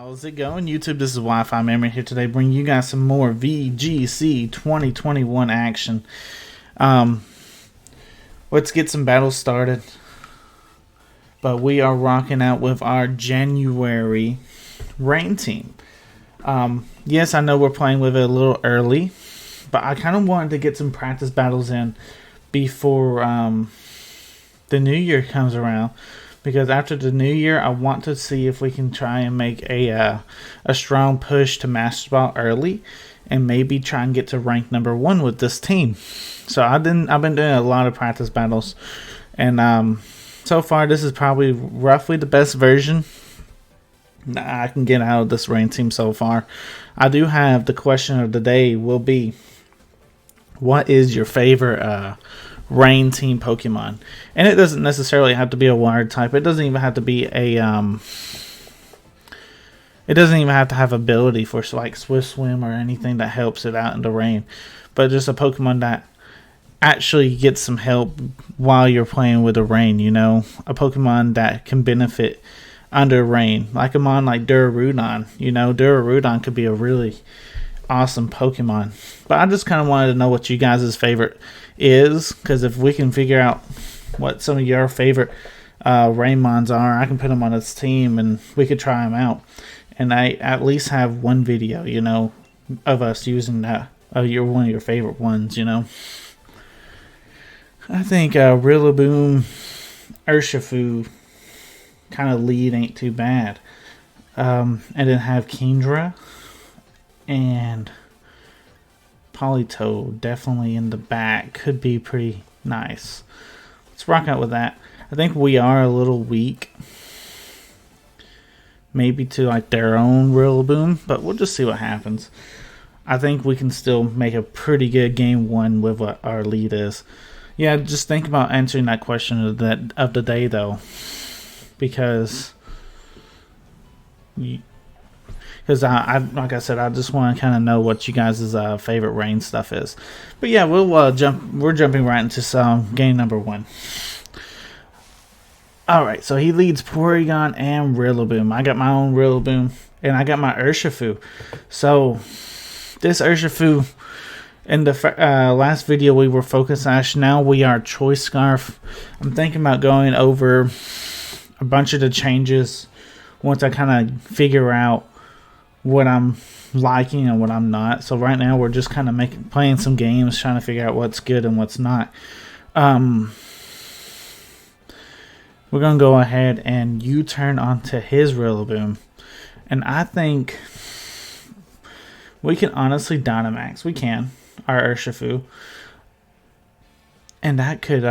How's it going, YouTube? This is Wi-Fi Memory here today, bringing you guys some more VGC 2021 action. Let's get some battles started. But we are rocking out with our January rain team. Yes, I know we're playing with it a little early, but I kind of wanted to get some practice battles in before the new year comes around. Because after the new year, I want to see if we can try and make a strong push to Master Ball early, and maybe try and get to rank number 1 with this team. So I've been doing a lot of practice battles, and so far this is probably roughly the best version that I can get out of this rain team so far. I do have the question of the day will be, what is your favorite rain team Pokemon? And it doesn't necessarily have to be a water type. It doesn't even have to be a it doesn't even have to have ability for like Swift Swim or anything that helps it out in the rain, but just a Pokemon that actually gets some help while you're playing with the rain, you know, a Pokemon that can benefit under rain, like a mon like Durarudon. You know, Durarudon could be a really awesome Pokemon. But I just kind of wanted to know what you guys' favorite is, because if we can figure out what some of your favorite Rainmons are, I can put them on this team and we could try them out. And I at least have one video, you know, of us using that, one of your favorite ones, you know. I think Rillaboom, Urshifu kind of lead ain't too bad. And then have Kendra and Politoed definitely in the back. Could be pretty nice. Let's rock out with that. I think we are a little weak, maybe to like their own Rillaboom, but we'll just see what happens. I think we can still make a pretty good game 1 with what our lead is. Yeah, just think about answering that question of the day though, because I like I said, I just want to kind of know what you guys' favorite rain stuff is. But yeah, we're jumping right into some game number 1. Alright, so he leads Porygon and Rillaboom. I got my own Rillaboom, and I got my Urshifu. So this Urshifu, in the last video we were Focus Sash, now we are Choice Scarf. I'm thinking about going over a bunch of the changes once I kind of figure out what I'm liking and what I'm not. So right now we're just kind of playing some games, trying to figure out what's good and what's not. We're gonna go ahead and U-turn onto his Rillaboom, and I think we can honestly Dynamax. We can our Urshifu, and that could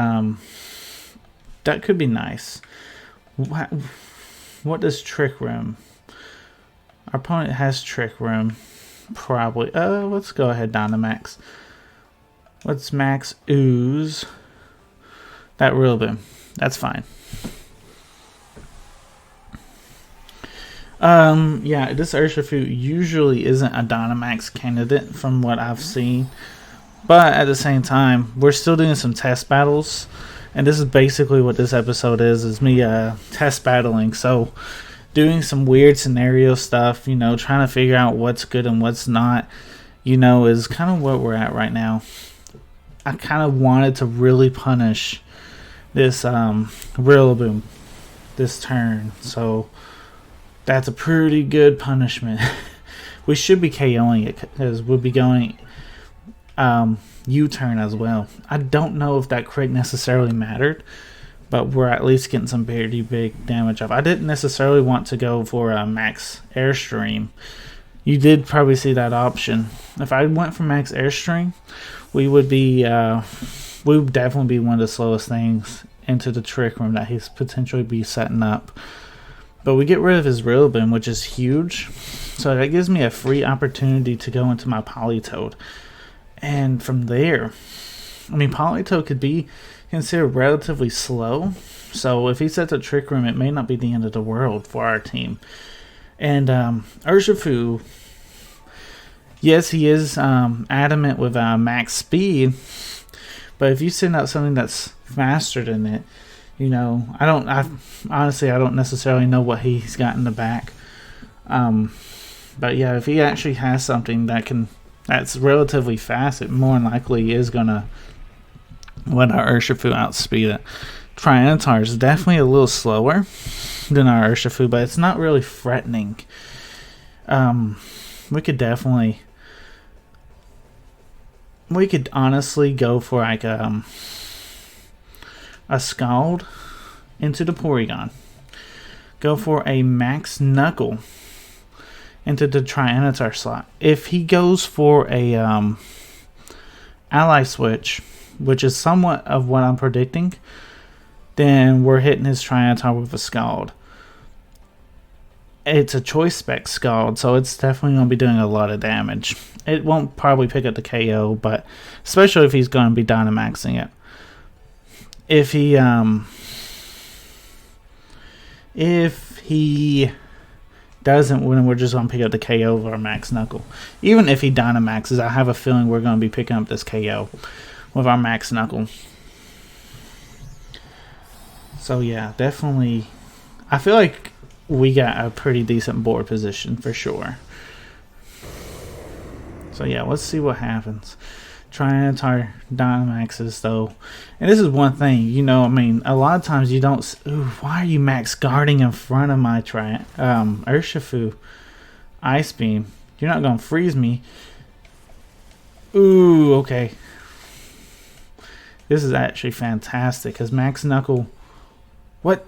be nice. What does Trick Room? Our opponent has Trick Room, probably. Let's go ahead, Dynamax. Let's max ooze that Rillaboom. That's fine. Yeah, this Urshifu usually isn't a Dynamax candidate from what I've seen, but at the same time, we're still doing some test battles, and this is basically what this episode is me test battling. So doing some weird scenario stuff, you know, trying to figure out what's good and what's not, you know, is kind of what we're at right now. I kind of wanted to really punish this Rillaboom this turn, so that's a pretty good punishment. We should be KOing it because we'll be going U-turn as well. I don't know if that crit necessarily mattered, but we're at least getting some pretty big damage off. I didn't necessarily want to go for a max airstream. You did probably see that option. If I went for max airstream, we would definitely be one of the slowest things into the Trick Room that he's potentially be setting up. But we get rid of his Rillaboom, which is huge. So that gives me a free opportunity to go into my Politoed. And from there, I mean, Politoed could be considered relatively slow. So if he sets a Trick Room, it may not be the end of the world for our team. And Urshifu, yes, he is adamant with max speed. But if you send out something that's faster than it, you know, honestly, I don't necessarily know what he's got in the back. But yeah, if he actually has something that's relatively fast, it more than likely is gonna let our Urshifu outspeed it. Tyranitar is definitely a little slower than our Urshifu, but it's not really threatening. We could honestly go for like a Scald into the Porygon. Go for a Max Knuckle into the Tyranitar slot. If he goes for a Ally Switch, which is somewhat of what I'm predicting, then we're hitting his Tyranitar with a Scald. It's a Choice Spec Scald, so it's definitely going to be doing a lot of damage. It won't probably pick up the KO, but especially if he's going to be Dynamaxing it. If he doesn't, then we're just going to pick up the KO of our Max Knuckle. Even if he Dynamaxes, I have a feeling we're going to be picking up this KO with our Max Knuckle. So yeah, definitely, I feel like we got a pretty decent board position for sure. So yeah, let's see what happens. Tyranitar Dynamaxes though. And this is one thing, you know, I mean, a lot of times you don't... Ooh, why are you max guarding in front of my Urshifu? Ice Beam. You're not going to freeze me. Ooh, okay. This is actually fantastic because Max Knuckle... What?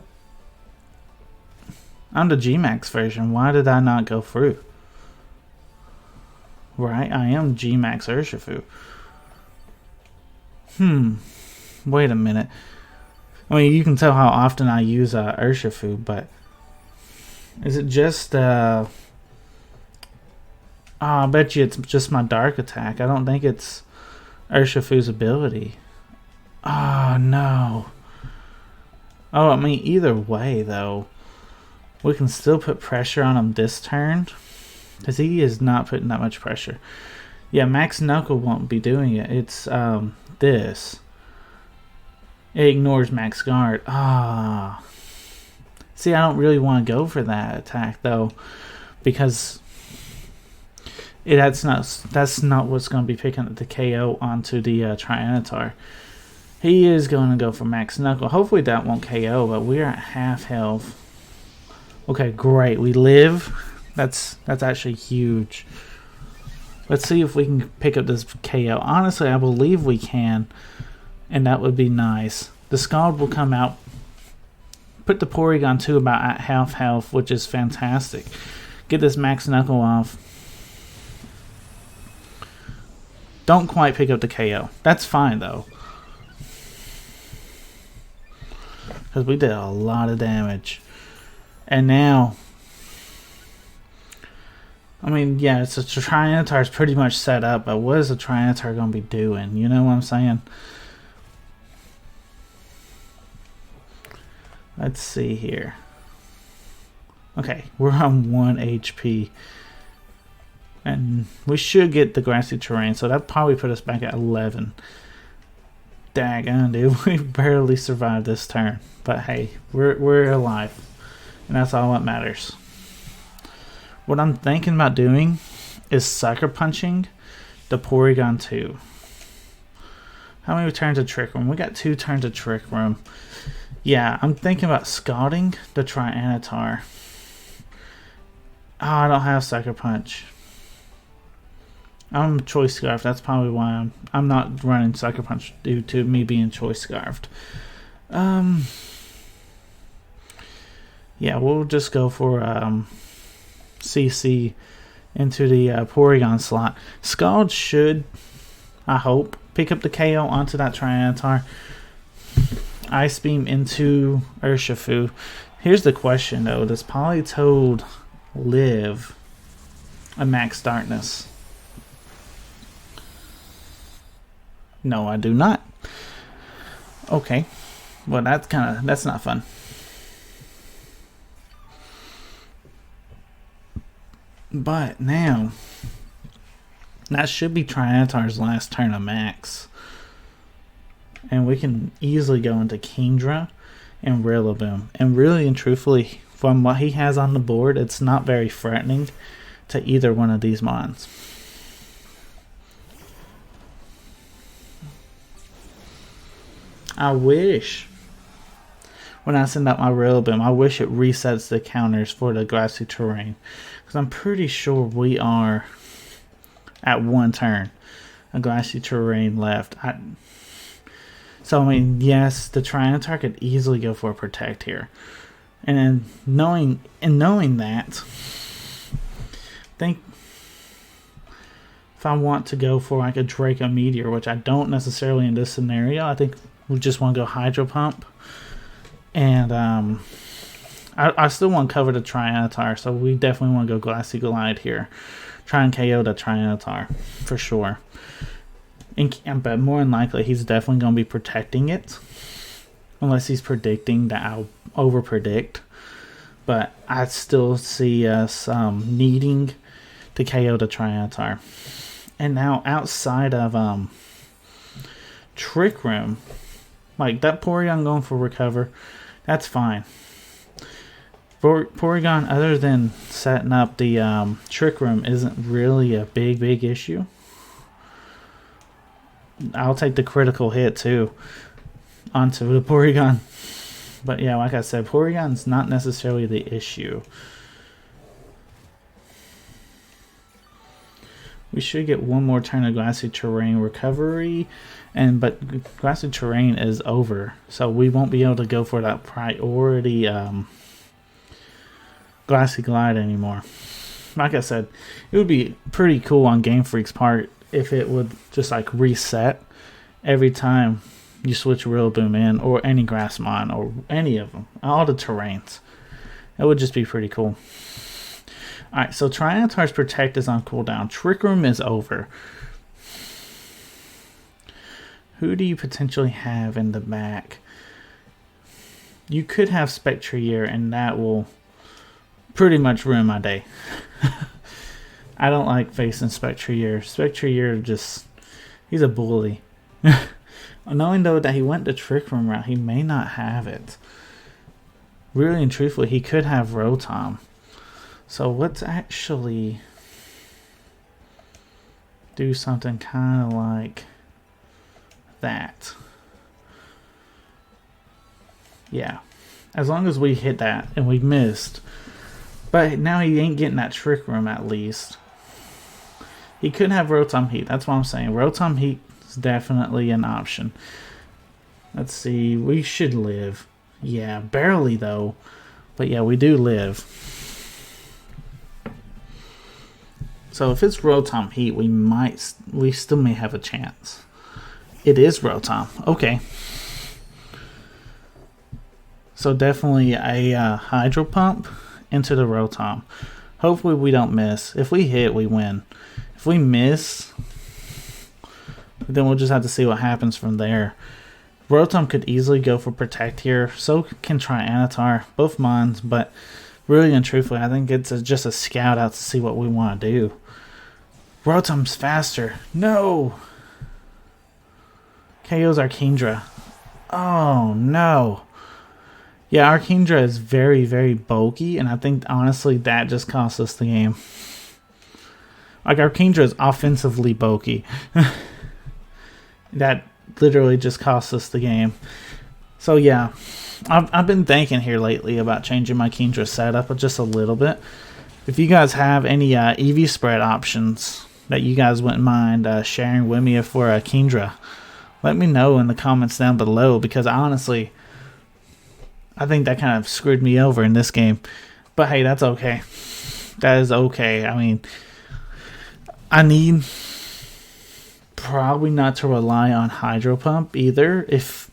I'm the G-Max version. Why did I not go through? Right, I am G-Max Urshifu. Wait a minute. I mean, you can tell how often I use Urshifu, but... Is it just... I bet you it's just my Dark Attack. I don't think it's Urshifu's ability. Oh, no. Oh, I mean, either way, though, we can still put pressure on him this turn, because he is not putting that much pressure. Yeah, Max Knuckle won't be doing it. It's this. It ignores Max Guard. See, I don't really want to go for that attack, though, because that's not what's going to be picking up the KO onto the Tyranitar. He is going to go for Max Knuckle. Hopefully that won't KO, but we're at half health. Okay, great. We live. That's actually huge. Let's see if we can pick up this KO. Honestly, I believe we can, and that would be nice. The Scald will come out. Put the Porygon 2 about at half health, which is fantastic. Get this Max Knuckle off. Don't quite pick up the KO. That's fine, though. Because we did a lot of damage. And now... I mean, yeah, it's a Tyranitar is pretty much set up, but what is a Tyranitar going to be doing? You know what I'm saying? Let's see here. Okay, we're on 1 HP. And we should get the Grassy Terrain, so that probably put us back at 11. Daggone, dude, we barely survived this turn. But hey, we're alive. And that's all that matters. What I'm thinking about doing is Sucker Punching the Porygon 2. How many turns of Trick Room? We got 2 turns of Trick Room. Yeah, I'm thinking about Scalding the Tyranitar. Oh, I don't have Sucker Punch. I'm Choice Scarfed. That's probably why I'm not running Sucker Punch due to me being Choice Scarfed. Yeah, we'll just go for CC into the Porygon slot. Scald should, I hope, pick up the KO onto that Tyranitar. Ice Beam into Urshifu. Here's the question, though. Does Politoed live a Max Darkness? No, I do not. Okay. Well, that's not fun. But now, that should be Tyranitar's last turn of Max. And we can easily go into Kingdra and Rillaboom. And really and truthfully, from what he has on the board, it's not very threatening to either one of these mons. I wish, when I send out my Rillaboom, I wish it resets the counters for the grassy terrain. Because I'm pretty sure we are at one turn. A grassy terrain left. So, I mean, yes, the Tyranitar could easily go for a Protect here. And then knowing that, I think if I want to go for like a Draco Meteor, which I don't necessarily in this scenario, I think we just want to go Hydro Pump. And I still want to cover the Tyranitar, so we definitely want to go Glassy Glide here. Try and KO the Tyranitar, for sure. But more than likely, he's definitely going to be protecting it. Unless he's predicting that I'll over-predict. But I still see us needing to KO the Tyranitar. And now, outside of Trick Room, like that Porygon going for Recover, that's fine. Porygon, other than setting up the Trick Room, isn't really a big issue. I'll take the critical hit too onto the Porygon. But yeah, like I said, Porygon's not necessarily the issue. We should get one more turn of Grassy Terrain recovery, but Grassy Terrain is over, so we won't be able to go for that priority Glassy Glide anymore. Like I said, it would be pretty cool on Game Freak's part if it would just like reset every time you switch Rillaboom in, or any Grassmon, or any of them, all the terrains. It would just be pretty cool. Alright, so Tyranitar's Protect is on cooldown. Trick Room is over. Who do you potentially have in the back? You could have Spectrier, and that will pretty much ruin my day. I don't like facing Spectrier. Spectrier just, he's a bully. Knowing though that he went the Trick Room route, he may not have it. Really and truthfully, he could have Rotom. So let's actually do something kind of like that. Yeah. As long as we hit that and we missed. But now he ain't getting that Trick Room at least. He could have Rotom Heat. That's what I'm saying. Rotom Heat is definitely an option. Let's see. We should live. Yeah, barely though. But yeah, we do live. So if it's Rotom Heat, we still may have a chance. It is Rotom. Okay. So definitely a Hydro Pump into the Rotom. Hopefully we don't miss. If we hit, we win. If we miss, then we'll just have to see what happens from there. Rotom could easily go for Protect here. So can Tyranitar. Both mons, but really and truthfully, I think it's just a scout out to see what we want to do. Rotom's faster. No! KO's Archindra. Oh, no. Yeah, Archindra is very bulky, and I think, honestly, that just cost us the game. Like, Archindra is offensively bulky. That literally just cost us the game. So, yeah. I've been thinking here lately about changing my Archindra setup just a little bit. If you guys have any EV spread options that you guys wouldn't mind sharing with me for Archindra, let me know in the comments down below, because honestly, I think that kind of screwed me over in this game. But hey, that's okay. That is okay. I mean, I need probably not to rely on Hydro Pump either. If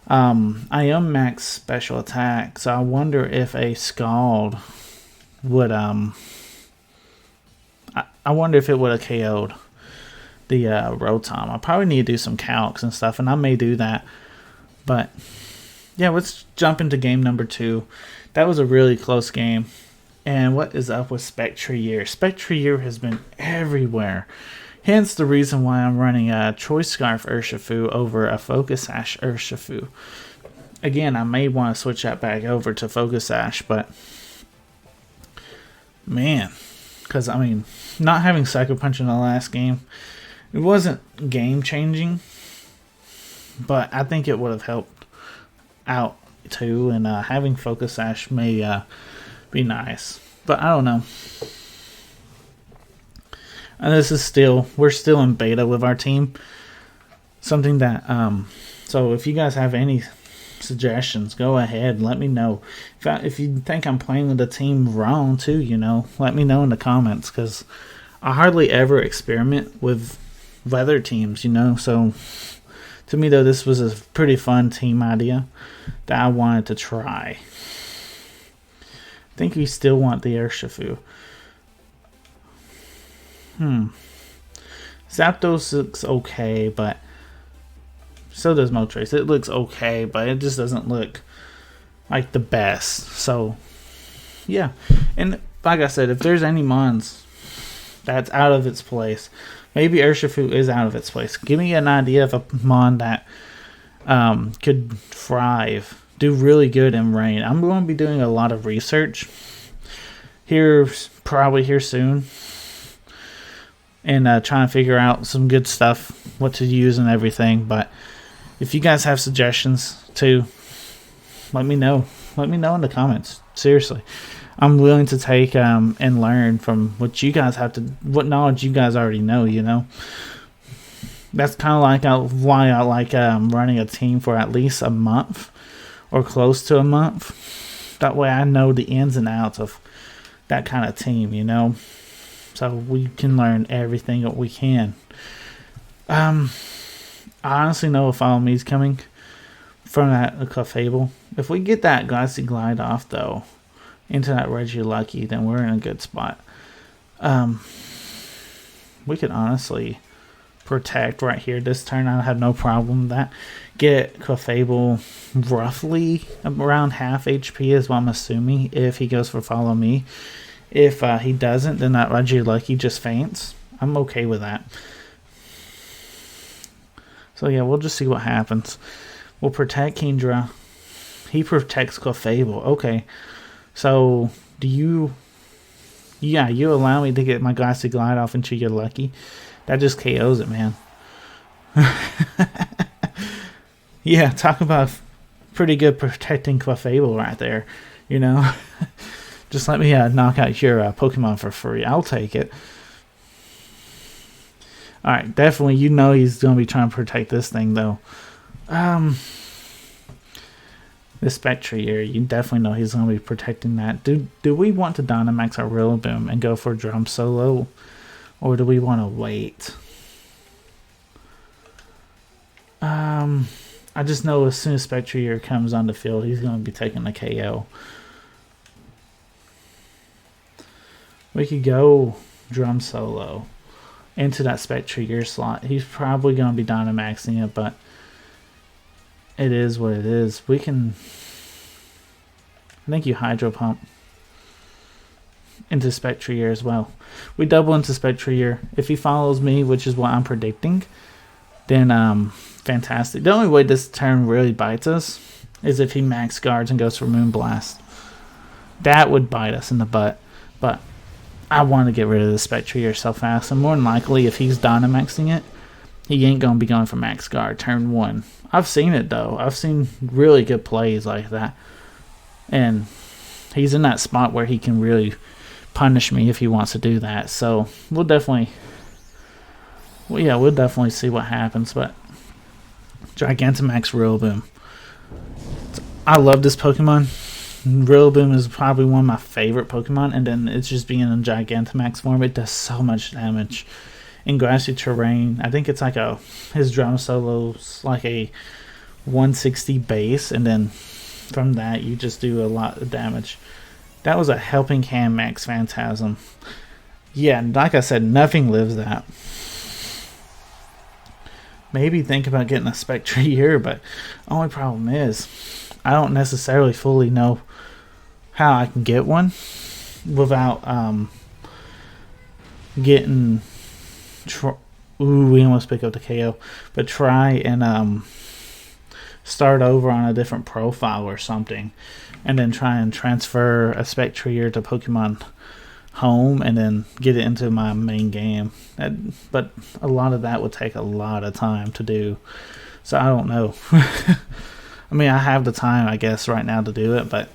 I am max special attack, so I wonder if a Scald would I wonder if it would have KO'd the Rotom. I probably need to do some calcs and stuff, and I may do that. But yeah, let's jump into game number 2. That was a really close game. And what is up with Spectrier? Spectrier has been everywhere. Hence the reason why I'm running a Choice Scarf Urshifu over a Focus Sash Urshifu. Again, I may want to switch that back over to Focus Sash, but man, because I mean, not having Psycho Punch in the last game, it wasn't game changing, but I think it would have helped out too, and having Focus Sash may be nice, but I don't know. And this is we're still in beta with our team. Something that, so if you guys have any suggestions, go ahead and let me know. If you think I'm playing with the team wrong too, you know, let me know in the comments, because I hardly ever experiment with weather teams, you know. So to me though, this was a pretty fun team idea that I wanted to try. I think we still want the Urshifu. Zapdos looks okay, but so does Moltres. It looks okay, but it just doesn't look like the best. So, yeah. And like I said, if there's any mons that's out of its place, maybe Urshifu is out of its place. Give me an idea of a mon that could thrive, do really good in rain. I'm going to be doing a lot of research probably here soon, and trying to figure out some good stuff, what to use and everything. But if you guys have suggestions too, let me know. Let me know in the comments. Seriously, I'm willing to take and learn from what you guys what knowledge you guys already know. You know, that's kind of like why I like running a team for at least a month or close to a month. That way, I know the ins and outs of that kind of team. You know. So we can learn everything that we can. I honestly know if Follow Me's coming from that Clefable. If we get that Glassy Glide off though into that Regilucky, then we're in a good spot. We could honestly protect right here this turn. I have no problem with that. Get Clefable roughly around half HP is what I'm assuming if he goes for Follow Me. If he doesn't, then that Regilucky just faints. I'm okay with that. So yeah, we'll just see what happens. We'll protect Kingdra. He protects Clefable. Okay. So, you allow me to get my Glassy Glide off into your Lucky. That just KOs it, man. Yeah, talk about pretty good protecting Clefable right there. You know? Just let me knock out your Pokemon for free. I'll take it. Alright, definitely you know he's going to be trying to protect this thing, though. This Spectrier, you definitely know he's going to be protecting that. Do we want to Dynamax our Rillaboom and go for Drum Solo? Or do we want to wait? I just know as soon as Spectrier comes on the field, he's going to be taking the KO. We could go Drum Solo into that Spectrier slot. He's probably going to be Dynamaxing it, but it is what it is. We can... I think you Hydro Pump into Spectrier as well. We double into Spectrier. If he follows me, which is what I'm predicting, then fantastic. The only way this turn really bites us is if he max guards and goes for Moonblast. That would bite us in the butt, but I want to get rid of the Spectrier so fast, and more than likely, if he's Dynamaxing it, he ain't going to be going for Max Guard turn 1. I've seen it, though. I've seen really good plays like that. And he's in that spot where he can really punish me if he wants to do that. So, we'll definitely see what happens. But Gigantamax Rillaboom. I love this Pokemon. Rillaboom is probably one of my favorite Pokemon, and then it's just being in Gigantamax form. It does so much damage in grassy terrain. I think it's like his Drum Solo's like a 160 base, and then from that you just do a lot of damage. That was a Helping Hand Max Phantasm. Yeah, like I said, nothing lives that. Maybe think about getting a Spectrier, but only problem is I don't necessarily fully know how I can get one without getting we almost pick up the KO, but try and start over on a different profile or something, and then try and transfer a Spectrier to Pokemon Home and then get it into my main game. But a lot of that would take a lot of time to do, so I don't know. I mean, I have the time, I guess, right now to do it, but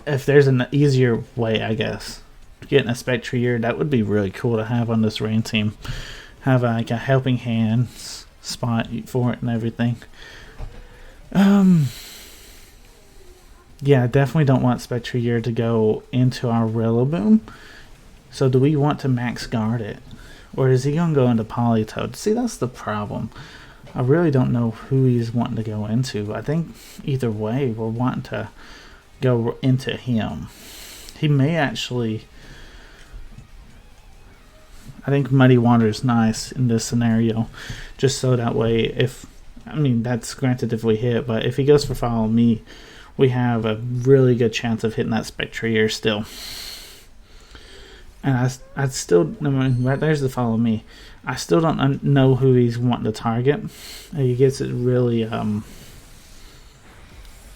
if there's an easier way, I guess, getting a Spectrier, that would be really cool to have on this rain team. Have like a helping hand spot for it and everything. Yeah, I definitely don't want Spectrier to go into our Rillaboom. So do we want to max guard it? Or is he going to go into Politoed? See, that's the problem. I really don't know who he's wanting to go into. I think either way, we're wanting to go into him. He may actually... I think Muddy Water is nice in this scenario. Just so that way, if... I mean, that's granted if we hit, but if he goes for Follow Me, we have a really good chance of hitting that Spectrier still. And I'd still... I mean, right there's the Follow Me. I still don't know who he's wanting to target. He gets it really...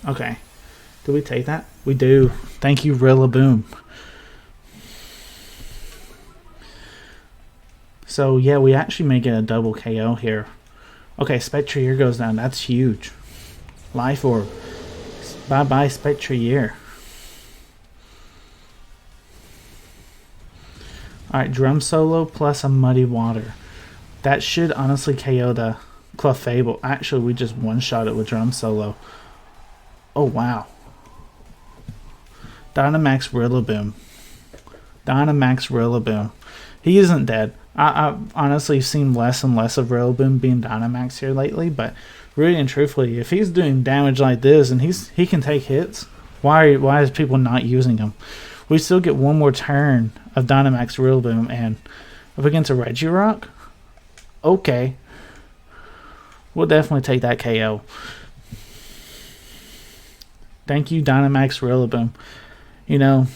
Okay. Do we take that? We do. Thank you, Rillaboom. So, yeah, we actually may get a double KO here. Okay, Spectrier goes down. That's huge. Life Orb. Bye-bye, Spectrier. Alright, Drum Solo plus a Muddy Water. That should honestly KO the Clefable. Actually, we just one-shot it with Drum Solo. Oh, wow. Dynamax Rillaboom. Dynamax Rillaboom. He isn't dead. I've honestly seen less and less of Rillaboom being Dynamax here lately, but really and truthfully, if he's doing damage like this and he can take hits, why is people not using him? We still get one more turn of Dynamax Rillaboom, and up against a Regirock? Okay. We'll definitely take that KO. Thank you, Dynamax Rillaboom. You know,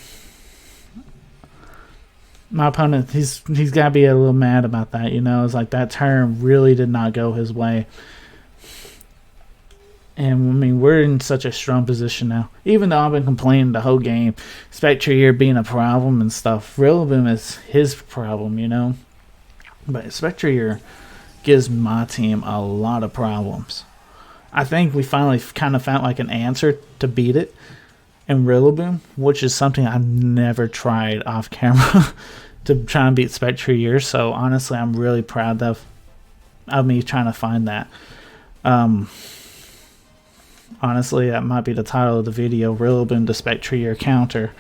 my opponent, he's got to be a little mad about that, you know. It's like that turn really did not go his way. And, I mean, we're in such a strong position now. Even though I've been complaining the whole game, Spectrier being a problem and stuff, Rillaboom is his problem, you know. But Spectrier gives my team a lot of problems. I think we finally kind of found like an answer to beat it in Rillaboom, which is something I've never tried off camera to try and beat Spectrier. So honestly, I'm really proud of me trying to find that. Honestly, that might be the title of the video, Rillaboom to Spectrier counter.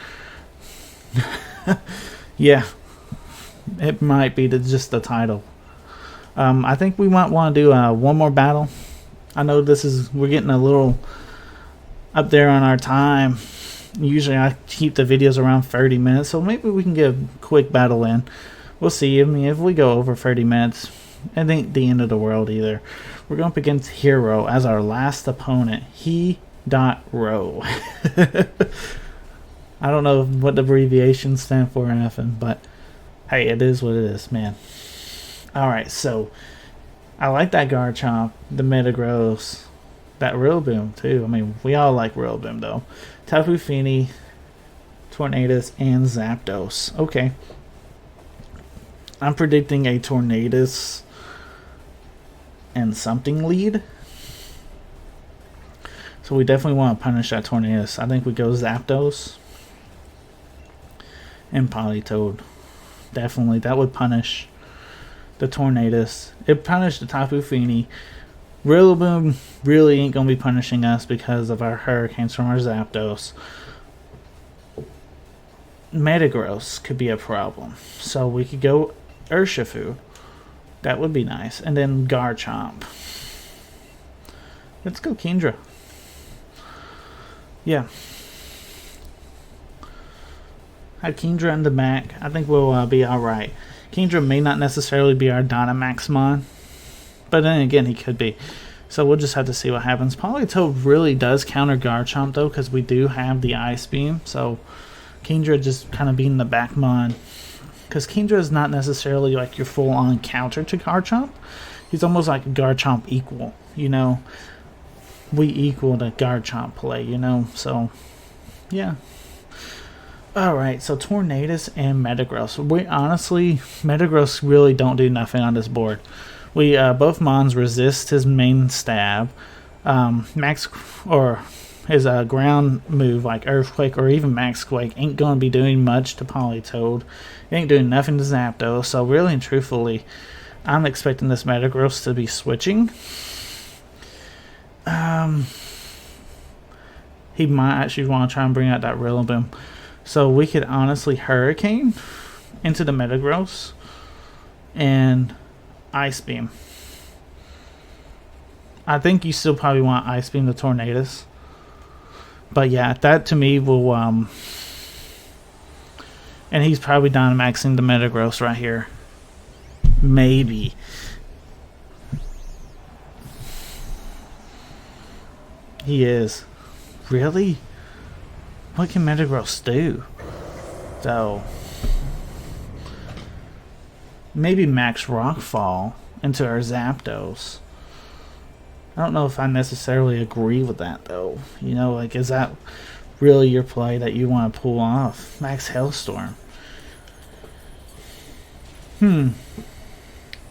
Yeah, it might be just the title. I think we might want to do one more battle. I know we're getting a little up there on our time. Usually I keep the videos around 30 minutes, so maybe we can get a quick battle in. We'll see. I mean, if we go over 30 minutes, it ain't the end of the world either. We're going up against Hero as our last opponent. He.Ro. I don't know what the abbreviations stand for or nothing, but hey, it is what it is, man. Alright, so I like that Garchomp, the Metagross, that Rillaboom too. I mean, we all like Rillaboom though. Tapu Fini, Tornadus, and Zapdos. Okay. I'm predicting a Tornadus and something lead. So we definitely want to punish that Tornadus. I think we go Zapdos and Politoed. Definitely. That would punish the Tornadus. It punished the Tapu Fini. Rillaboom really ain't going to be punishing us because of our Hurricanes from our Zapdos. Metagross could be a problem. So we could go Urshifu. That would be nice. And then Garchomp. Let's go Kingdra. Yeah. Have Kingdra in the back. I think we'll be alright. Kingdra may not necessarily be our Dynamaxmon, but then again, he could be. So we'll just have to see what happens. Politoed really does counter Garchomp, though, because we do have the Ice Beam. So Kingdra just kind of being the backmon. Because Kingdra is not necessarily like your full-on counter to Garchomp. He's almost like a Garchomp equal, you know. we equal the Garchomp play, you know? So, yeah. Alright, so Tornadus and Metagross. We honestly, Metagross really don't do nothing on this board. We both Mons resist his main stab. Max, or his ground move like Earthquake or even Max Quake ain't going to be doing much to Politoed. It ain't doing nothing to Zapdos. So really and truthfully, I'm expecting this Metagross to be switching. He might actually want to try and bring out that Rillaboom. So we could honestly Hurricane into the Metagross and Ice Beam. I think you still probably want Ice Beam the Tornadus. But yeah, that to me will and he's probably Dynamaxing the Metagross right here. Maybe. He is. Really? What can Metagross do? So maybe Max Rockfall into our Zapdos. I don't know if I necessarily agree with that though. You know, like, is that really your play that you want to pull off? Max Hailstorm. Do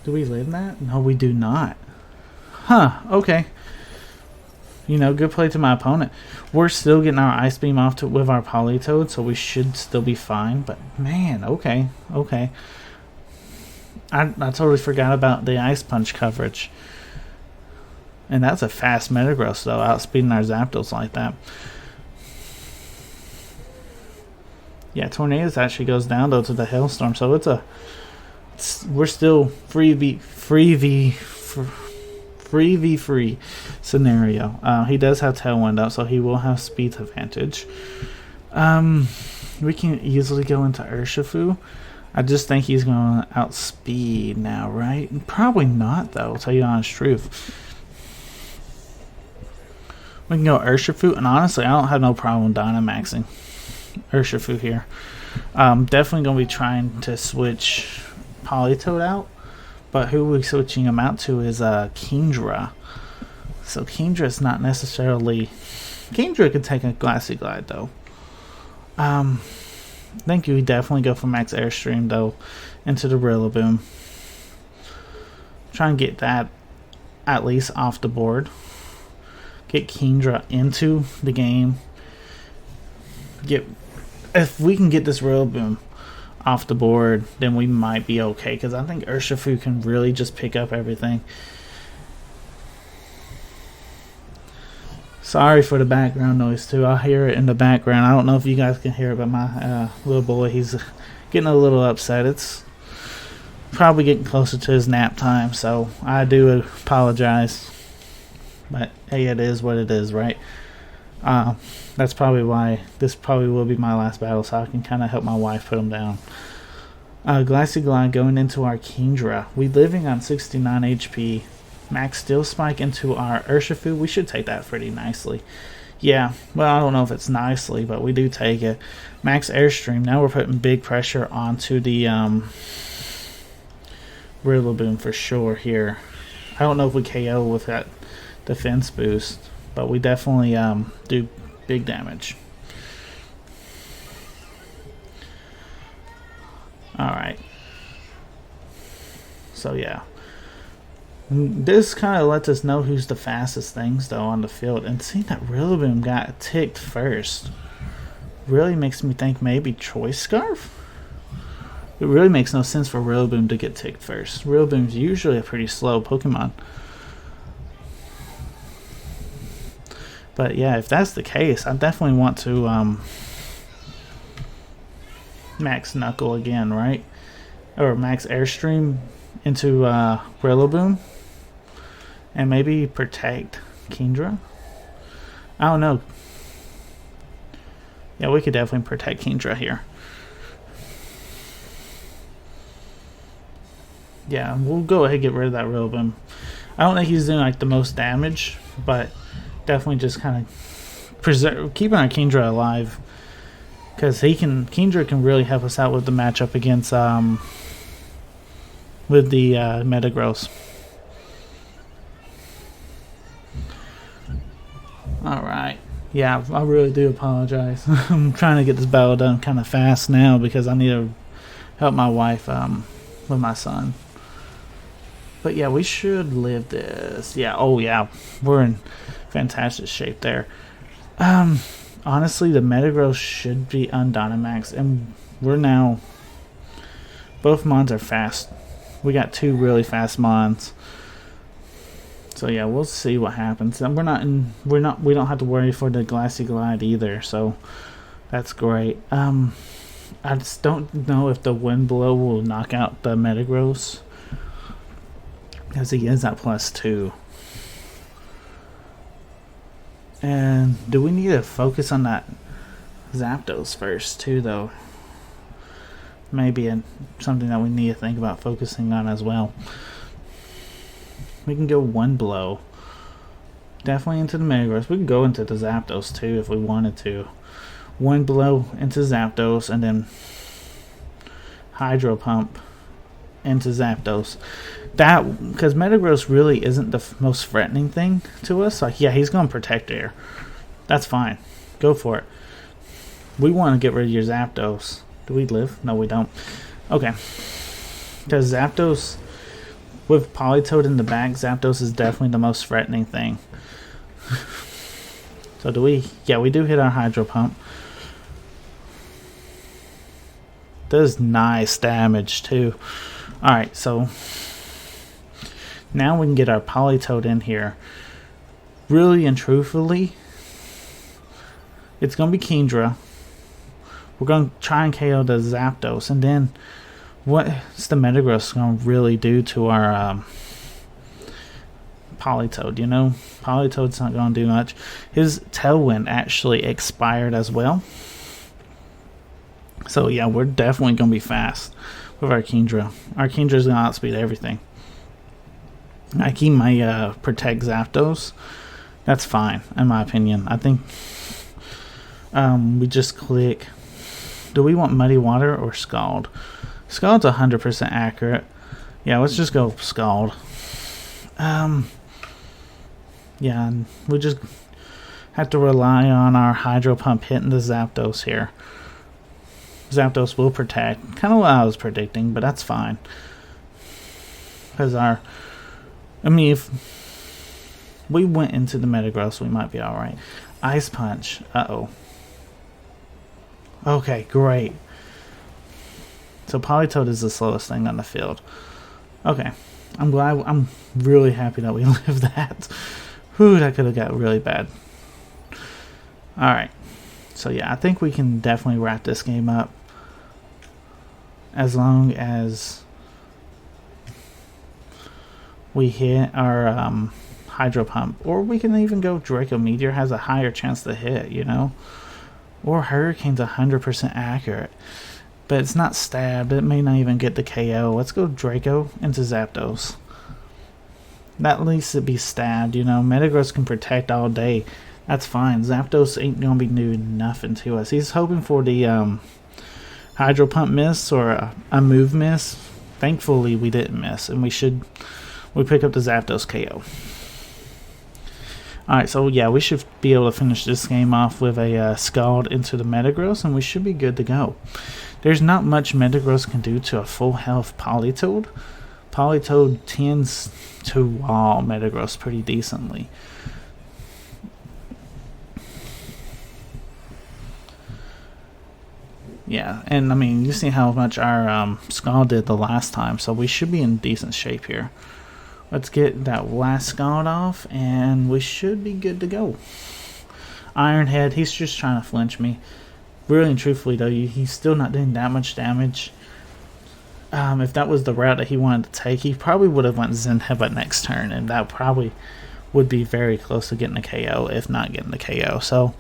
we live that? No, we do not. Huh, okay. You know, good play to my opponent. We're still getting our Ice Beam off with our Politoed, so we should still be fine. But, man, okay. I totally forgot about the Ice Punch coverage. And that's a fast Metagross, though, outspeeding our Zapdos like that. Yeah, Tornadus actually goes down, though, to the Hailstorm. So we're still free scenario. He does have Tailwind up, so he will have speed advantage. We can easily go into Urshifu. I just think he's going to outspeed now, right? Probably not, though, to tell you the honest truth. We can go Urshifu, and honestly, I don't have no problem Dynamaxing Urshifu here. Definitely going to be trying to switch Politoed out, but who we're switching him out to is Kingdra. So Kingdra's not necessarily... Kingdra could take a Glassy Glide, though. I think we definitely go for Max Airstream, though, into the Rillaboom. Try and get that at least off the board. Get Kingdra into the game. If we can get this Rillaboom off the board, then we might be okay, because I think Urshifu can really just pick up everything. Sorry for the background noise too. I'll hear it in the background. I don't know if you guys can hear it, but my little boy, he's getting a little upset. It's probably getting closer to his nap time, so I do apologize. But hey, it is what it is, right? That's probably why this probably will be my last battle, so I can kind of help my wife put him down. Glassy Glide going into our Kingdra. We living on 69 HP. Max Steel Spike into our Urshifu. We should take that pretty nicely. Yeah, well, I don't know if it's nicely, but we do take it. Max Airstream. Now we're putting big pressure onto the Rillaboom for sure here. I don't know if we KO with that defense boost, but we definitely do big damage. Alright. So yeah. This kind of lets us know who's the fastest things, though, on the field. And seeing that Rillaboom got ticked first really makes me think maybe Choice Scarf? It really makes no sense for Rillaboom to get ticked first. Rillaboom's usually a pretty slow Pokemon. But yeah, if that's the case, I definitely want to Max Knuckle again, right? Or Max Airstream into Rillaboom. And maybe protect Kingdra. I don't know. Yeah, we could definitely protect Kingdra here. Yeah, we'll go ahead and get rid of that Rillaboom. I don't think he's doing like the most damage, but definitely just kind of keeping our Kingdra alive, because Kingdra can really help us out with the matchup against with the Metagross. Alright. Yeah, I really do apologize. I'm trying to get this battle done kind of fast now because I need to help my wife with my son. But yeah, we should live this. Yeah, oh yeah, we're in fantastic shape there. Honestly, the Metagross should be Undynamax, and we're now... Both Mons are fast. We got 2 really fast Mons. So yeah, we'll see what happens. And we don't have to worry for the Glassy Glide either, so that's great. I just don't know if the Wind Blow will knock out the Metagross, because he is at +2. And do we need to focus on that Zapdos first too, though? Maybe something that we need to think about focusing on as well. We can go Wind Blow. Definitely into the Metagross. We can go into the Zapdos too if we wanted to. Wind Blow into Zapdos, and then Hydro Pump into Zapdos. That, because Metagross really isn't the most threatening thing to us. Like, yeah, he's going to Protect Air. That's fine. Go for it. We want to get rid of your Zapdos. Do we live? No, we don't. Okay. Because Zapdos, with Politoed in the back, Zapdos is definitely the most threatening thing. So do we? Yeah, we do hit our Hydro Pump. Does nice damage too. Alright, so now we can get our Politoed in here. Really and truthfully, it's going to be Kingdra. We're going to try and KO the Zapdos, and then what's the Metagross going to really do to our Politoed, you know? Politoed's not going to do much. His Tailwind actually expired as well. So yeah, we're definitely going to be fast with our Kingdra. Our Kingdra's going to outspeed everything. I keep my Protect Zapdos. That's fine, in my opinion. I think we just click... Do we want Muddy Water or Scald? Scald's 100% accurate. Yeah, let's just go Scald. Yeah, we just have to rely on our Hydro Pump hitting the Zapdos here. Zapdos will Protect. Kind of what I was predicting, but that's fine. Because our... I mean, if we went into the Metagross, we might be alright. Ice Punch. Uh-oh. Okay, great. So Politoed is the slowest thing on the field. Okay. I'm really happy that we lived that. Whew, that could have got really bad. Alright. So yeah, I think we can definitely wrap this game up. As long as we hit our Hydro Pump. Or we can even go Draco Meteor, has a higher chance to hit, you know? Or Hurricane's 100% accurate. But it's not stabbed. It may not even get the KO. Let's go Draco into Zapdos. At least it be stabbed, you know. Metagross can Protect all day. That's fine. Zapdos ain't gonna be doing nothing to us. He's hoping for the Hydro Pump miss or a move miss. Thankfully, we didn't miss. And we pick up the Zapdos KO. Alright, so yeah, we should be able to finish this game off with a Scald into the Metagross, and we should be good to go. There's not much Metagross can do to a full health Politoed. Politoed tends to wall Metagross pretty decently. Yeah, and I mean, you see how much our Scald did the last time, so we should be in decent shape here. Let's get that last Scald off, and we should be good to go. Ironhead, he's just trying to flinch me. Really and truthfully, though, he's still not doing that much damage. If that was the route that he wanted to take, he probably would have went Zen Headbutt next turn, and that probably would be very close to getting a KO, if not getting the KO. So,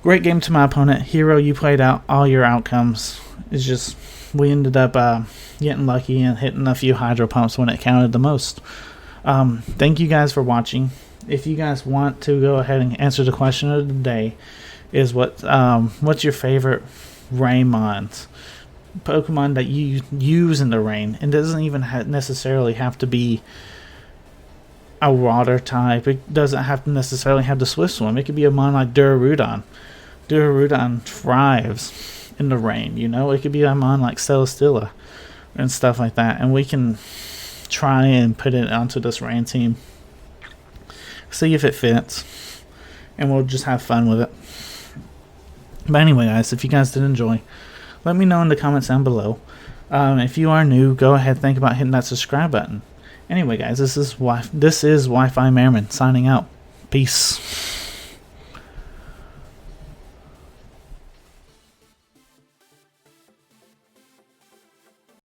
great game to my opponent. Hero, you played out all your outcomes. It's just... we ended up getting lucky and hitting a few Hydro Pumps when it counted the most. Thank you guys for watching. If you guys want to go ahead and answer the question of the day, is what's your favorite Raymons? Pokemon that you use in the rain. It doesn't even necessarily have to be a water type. It doesn't have to necessarily have the Swift Swim. It could be a mon like Durarudon. Durarudon thrives in the rain, you know? It could be a mon like Celesteela and stuff like that. And we can try and put it onto this rain team. See if it fits. And we'll just have fun with it. But anyway, guys, if you guys did enjoy, let me know in the comments down below. If you are new, go ahead, think about hitting that subscribe button. Anyway, guys, this is Wi-Fi Merriman signing out. Peace.